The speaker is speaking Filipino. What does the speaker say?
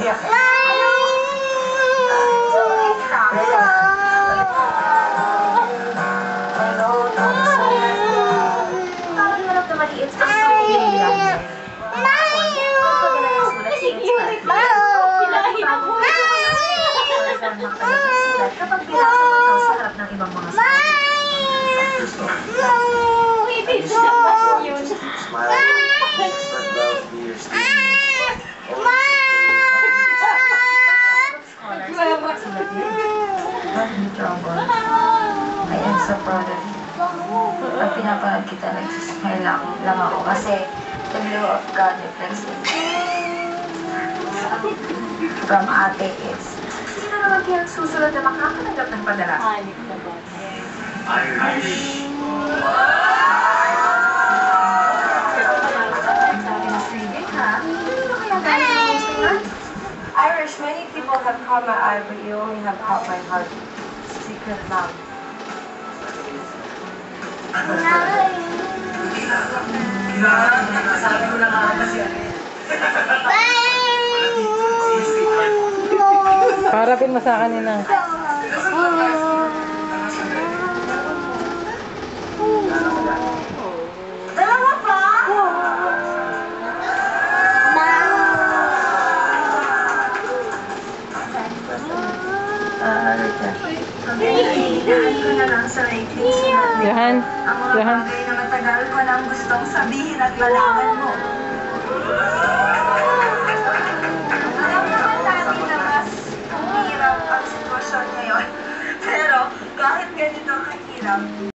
naiyak. Kapag binasa mo ito sa harap ng ibang mga I am so proud of you. Pag pinapanood kita, nagsismile lang ako kasi the glow of God reflects in me. From ate is, sino naman kaya susunod na makakatanggap ng padala? Irish. Irish, many people have caught my eye, but you only have caught my heart. Secret love. Sabi ko lang ako kasi Harapin mo sa kanina. dalawa pa? Hinaan ko na lang sa ratings natin. Yahan. Ang mga bagay na matagal ko nang gustong sabihin at malaman mo. Alam naman natin na mas hirap ang sitwasyon ngayon. Pero kahit ganito kahirap,